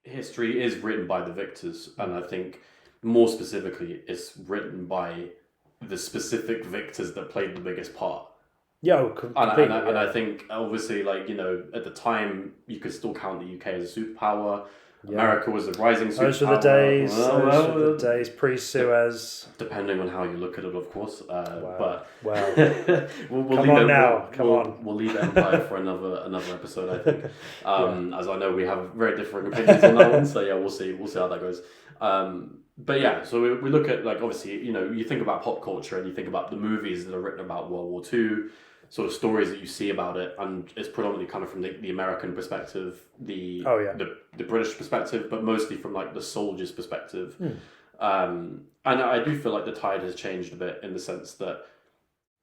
history is written by the victors, and I think more specifically, it's written by the specific victors that played the biggest part. Yeah, completely. And I think obviously, like, at the time you could still count the UK as a superpower. Yeah. America was a rising superpower. Those were the days. Those were the days pre-Suez. Depending on how you look at it, of course. Wow. But we'll Come leave on it, now. We'll leave Empire for another episode, I think. As I know we have very differing opinions on that one. So yeah, we'll see how that goes. But yeah, so we look at, like, obviously, you think about pop culture and you think about the movies that are written about World War II, sort of stories that you see about it, and it's predominantly kind of from the American perspective, the British perspective, but mostly from, like, the soldier's perspective. And I do feel like the tide has changed a bit in the sense that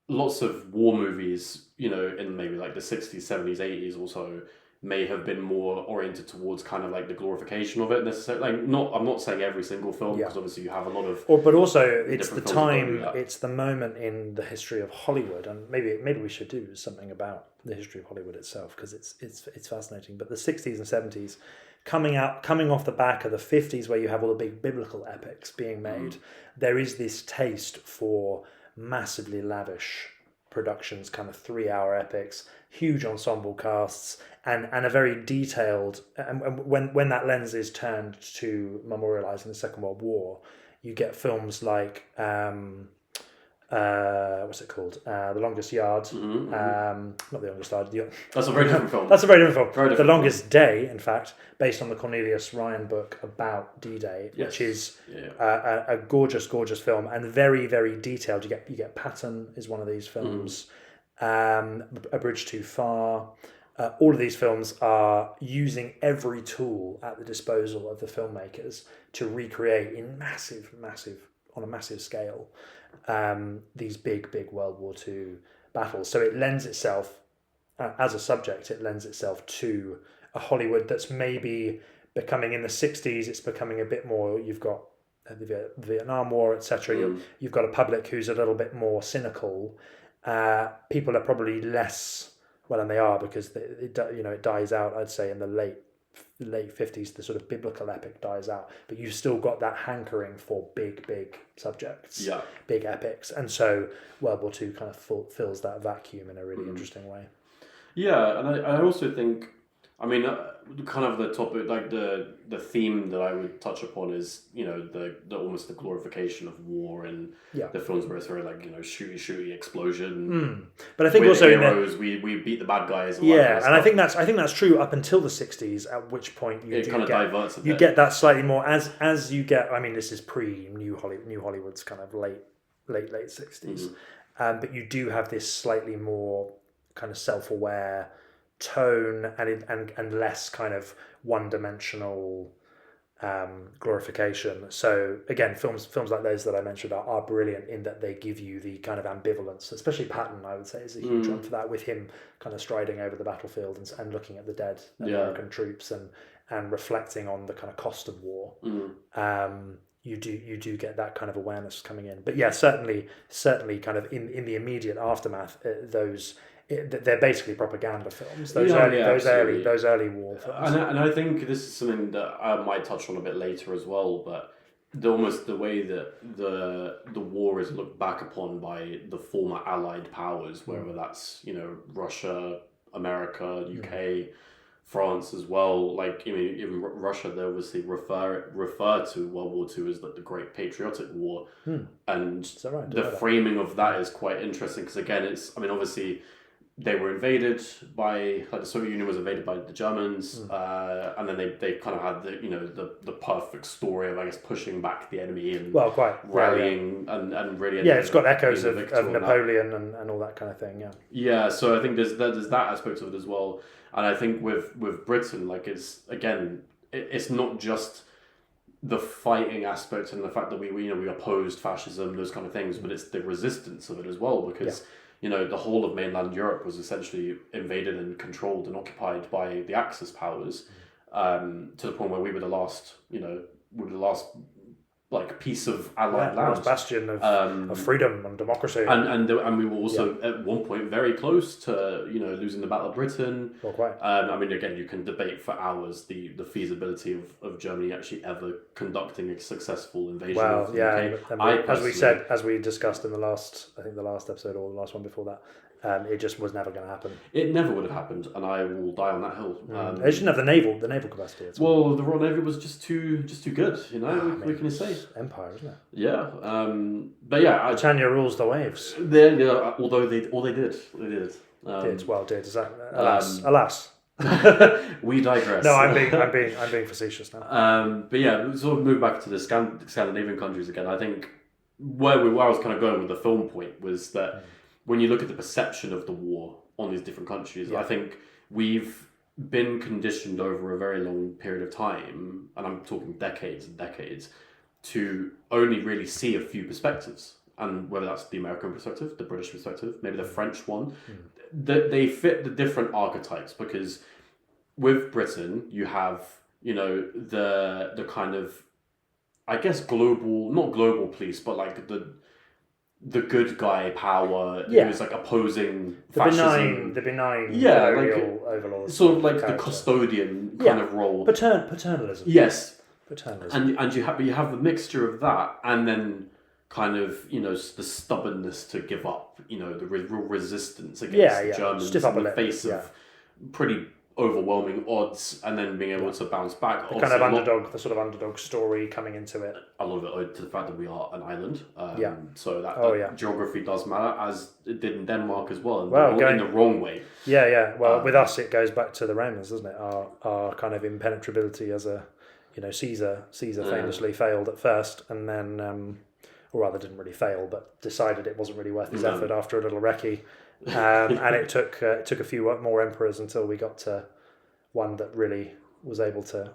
lots of war movies, in maybe like the 60s, 70s, 80s also, may have been more oriented towards kind of like the glorification of it necessarily. Like, I'm not saying every single film, because obviously you have a lot of. But also it's the time, it's the moment in the history of Hollywood, and maybe we should do something about the history of Hollywood itself, because it's fascinating. But the 60s and 70s, coming off the back of the 50s, where you have all the big biblical epics being made, there is this taste for massively lavish productions, kind of 3-hour epics, huge ensemble casts, and a very detailed. And when that lens is turned to memorializing the Second World War, you get films like what's it called? The Longest Yard. Not The Longest Yard. That's a very different film. That's a very different film. The Longest Day, in fact, based on the Cornelius Ryan book about D-Day, which is a gorgeous, gorgeous film, and very, very detailed. You get Patton is one of these films. A Bridge Too Far. All of these films are using every tool at the disposal of the filmmakers to recreate in on a massive scale these big World War II battles. So it lends itself, as a subject, it lends itself to a Hollywood that's maybe becoming, in the 60s, it's becoming a bit more, you've got the Vietnam War, etc. You've got a public who's a little bit more cynical. People are probably less, well, and they are, because it dies out, I'd say, in the late 50s. The sort of biblical epic dies out, but you've still got that hankering for big subjects, big epics, and so World War II kind of fills that vacuum in a really interesting way. Yeah, and I also think, I mean, kind of the topic, like the theme that I would touch upon is, the almost the glorification of war and the films where it's very like, shooty explosion. But I think we're also heroes, we beat the bad guys. And I think that's true up until the 60s, at which point it kind of diverts a bit. You get that slightly more as you get. I mean, this is pre New Hollywood's kind of late 60s, but you do have this slightly more kind of self-aware tone and less kind of one-dimensional glorification. So again, films like those that I mentioned are brilliant in that they give you the kind of ambivalence. Especially Patton, I would say, is a huge one for that, with him kind of striding over the battlefield and looking at the dead American troops and reflecting on the kind of cost of war. You do get that kind of awareness coming in. But yeah, certainly kind of in the immediate aftermath, they're basically propaganda films. Those early war films. And I think this is something that I might touch on a bit later as well. But almost the way that the war is looked back upon by the former Allied powers, whether that's Russia, America, UK, France as well. Like, even Russia, they obviously refer to World War II as like the Great Patriotic War, and the framing of that is quite interesting, because again, obviously they were invaded by, like, the Soviet Union was invaded by the Germans, and then they kind of had the perfect story of, I guess, pushing back the enemy and rallying and really it's got echoes of Napoleon and all that kind of thing. So I think there's that aspect of it as well. And I think with Britain, like, it's not just the fighting aspect and the fact that we opposed fascism, those kind of things, but it's the resistance of it as well, because the whole of mainland Europe was essentially invaded and controlled and occupied by the Axis powers, to the point where we were the last like piece of Allied land. Last bastion of freedom and democracy. And we were also at one point very close to losing the Battle of Britain. Not quite. I mean, again, you can debate for hours the feasibility of Germany actually ever conducting a successful invasion of the UK. As we discussed in the last episode or the last one before that, it just was never going to happen. It never would have happened, and I will die on that hill. They didn't have the naval capacity. Well, the Royal Navy was just too good. What can you say? Empire, isn't it? Yeah, but yeah, Britannia rules the waves. Although they did. Did. Is that alas? We digress. No, I'm being facetious now. But yeah, sort of move back to the Scandinavian countries again. I think where I was kind of going with the film point was that when you look at the perception of the war on these different countries, I think we've been conditioned over a very long period of time, and I'm talking decades and decades, to only really see a few perspectives. And whether that's the American perspective, the British perspective, maybe the French one, that they fit the different archetypes, because with Britain you have the kind of, I guess, not global police, but like the good guy power who's like opposing fascism. The benign overlords. Sort of like the custodian kind of role. Paternalism. Yes. Paternalism. And you have the mixture of that, and then kind of the stubbornness to give up, the real resistance against the Germans in the face of pretty overwhelming odds, and then being able to bounce back. The sort of underdog story coming into it. A lot of it owed to the fact that we are an island. So that geography does matter, as it did in Denmark as well, in the wrong way. Yeah. Well, with us it goes back to the Romans, doesn't it? Our kind of impenetrability as a, Caesar famously failed at first, and then, or rather didn't really fail, but decided it wasn't really worth his effort after a little recce. And it took a few more emperors until we got to one that really was able to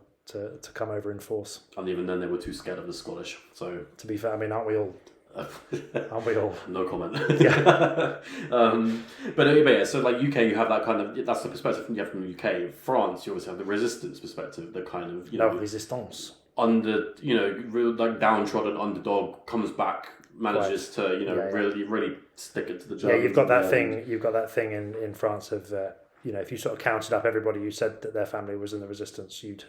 come over in force. And even then, they were too scared of the Scottish. So to be fair, I mean, aren't we all? Aren't we all? No comment. Yeah. But anyway, so like UK, you have that kind of, that's the perspective you have from the UK. France, you obviously have the resistance perspective, the kind of resistance. Real like downtrodden underdog comes back, manages to really stick it to the Germans. Yeah, you've got that thing in France of if you sort of counted up everybody who said that their family was in the resistance, you'd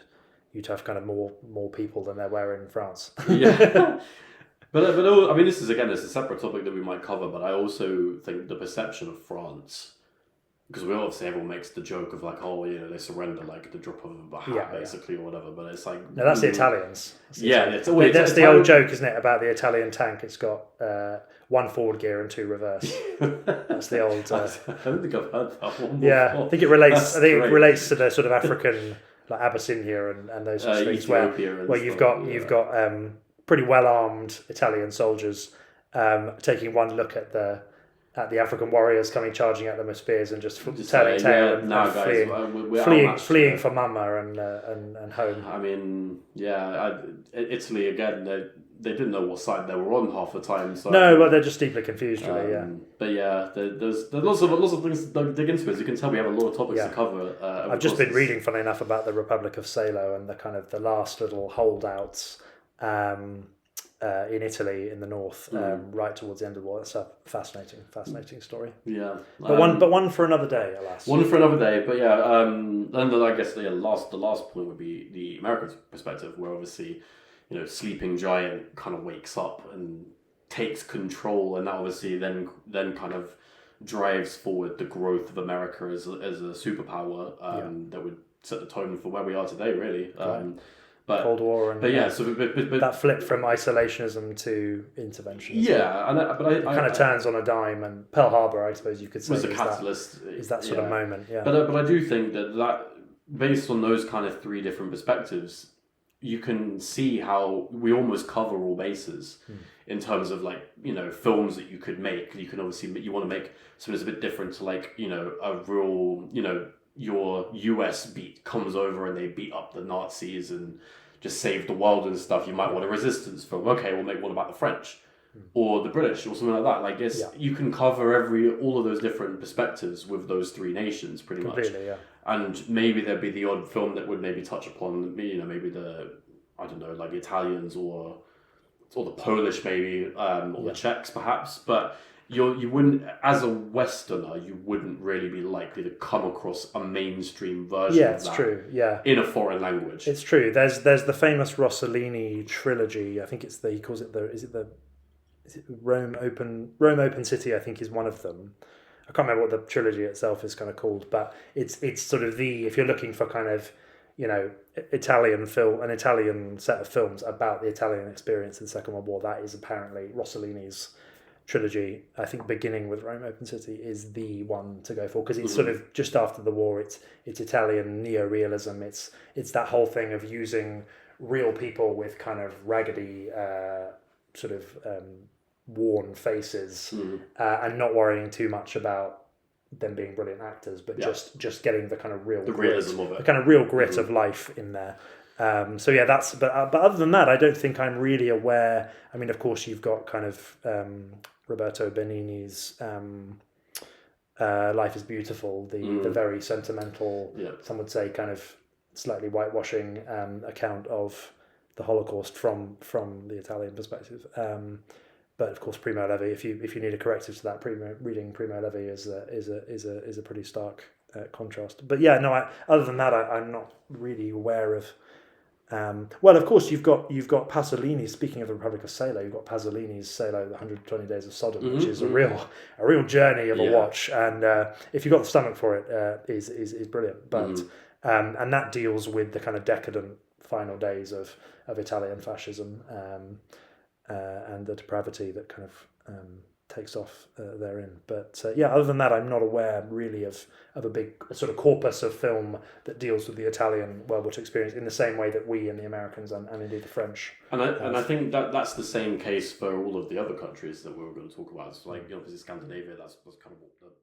have kind of more people than there were in France. Yeah. But I mean, this is a separate topic that we might cover. But I also think the perception of France, because everyone makes the joke of like, they surrender like the drop of a hat, basically, or whatever. But it's like, no, that's the Italians. That's the old joke, isn't it, about the Italian tank? It's got one forward gear and two reverse. That's the old. I don't think I've heard that one. Yeah, I think it relates. It relates to the sort of African, like Abyssinia and those sorts of things, where you've got pretty well armed Italian soldiers taking one look at the African warriors coming charging at them with spears and just turning tail and fleeing for mama and home. I mean, Italy again. They didn't know what side they were on half the time. So. No, well, they're just deeply confused, really. Yeah. But yeah, there's lots of things to dig into. As you can tell, we have a lot of topics to cover. I've just been reading, funny enough, about the Republic of Salo and the kind of the last little holdouts. In Italy, in the north, right towards the end of the war. It's a fascinating story. Yeah, but one for another day, alas. One for another day, but yeah. And I guess the last point would be the American perspective, where obviously, sleeping giant kind of wakes up and takes control, and that obviously then kind of drives forward the growth of America as a superpower that would set the tone for where we are today, really. Right. Cold War and that flip from isolationism to intervention. Yeah, it kind of turns on a dime, and Pearl Harbor, I suppose you could say, was a catalyst. Is that sort of moment? Yeah, but I do think that based on those kind of three different perspectives, you can see how we almost cover all bases in terms of films that you could make. You can obviously you want to make something that's a bit different to a real your US beat comes over and they beat up the Nazis and just save the world and stuff. You might want a resistance film. Okay, we'll make one about the French or the British or something like that. You can cover all of those different perspectives with those three nations pretty much. Yeah. And maybe there'd be the odd film that would maybe touch upon maybe the Italians or or the Polish maybe, or the Czechs perhaps, but you wouldn't, as a Westerner, you wouldn't really be likely to come across a mainstream version of that. True. Yeah, in a foreign language. It's true. There's the famous Rossellini trilogy. I think it's he calls it is it Rome Open City, I think, is one of them. I can't remember what the trilogy itself is kind of called, but it's sort of if you're looking for kind of, Italian film, an Italian set of films about the Italian experience in the Second World War, that is apparently Rossellini's trilogy. I think beginning with Rome Open City is the one to go for, because it's sort of just after the war. It's Italian neo-realism. It's that whole thing of using real people with kind of raggedy worn faces, and not worrying too much about them being brilliant actors, but just getting the kind of realism of it, the kind of real grit of life in there. That's but other than that, I don't think I'm really aware. I mean, of course, you've got kind of Roberto Benigni's Life is Beautiful, the very sentimental, some would say kind of slightly whitewashing account of the Holocaust from the Italian perspective. But of course, Primo Levi, if you need a corrective to that, reading Primo Levi is a pretty stark contrast. But other than that, I'm not really aware of. Well, of course, you've got Pasolini. Speaking of the Republic of Salo, you've got Pasolini's Salo, the 120 Days of Sodom, which is a real journey of a watch. And if you've got the stomach for it, is brilliant. But and that deals with the kind of decadent final days of Italian fascism. And the depravity that kind of takes off therein. But other than that, I'm not aware really of a big sort of corpus of film that deals with the Italian World War II experience in the same way that we and the Americans and indeed the French. And I think that's the same case for all of the other countries that we were going to talk about. It's like, obviously Scandinavia, that's kind of what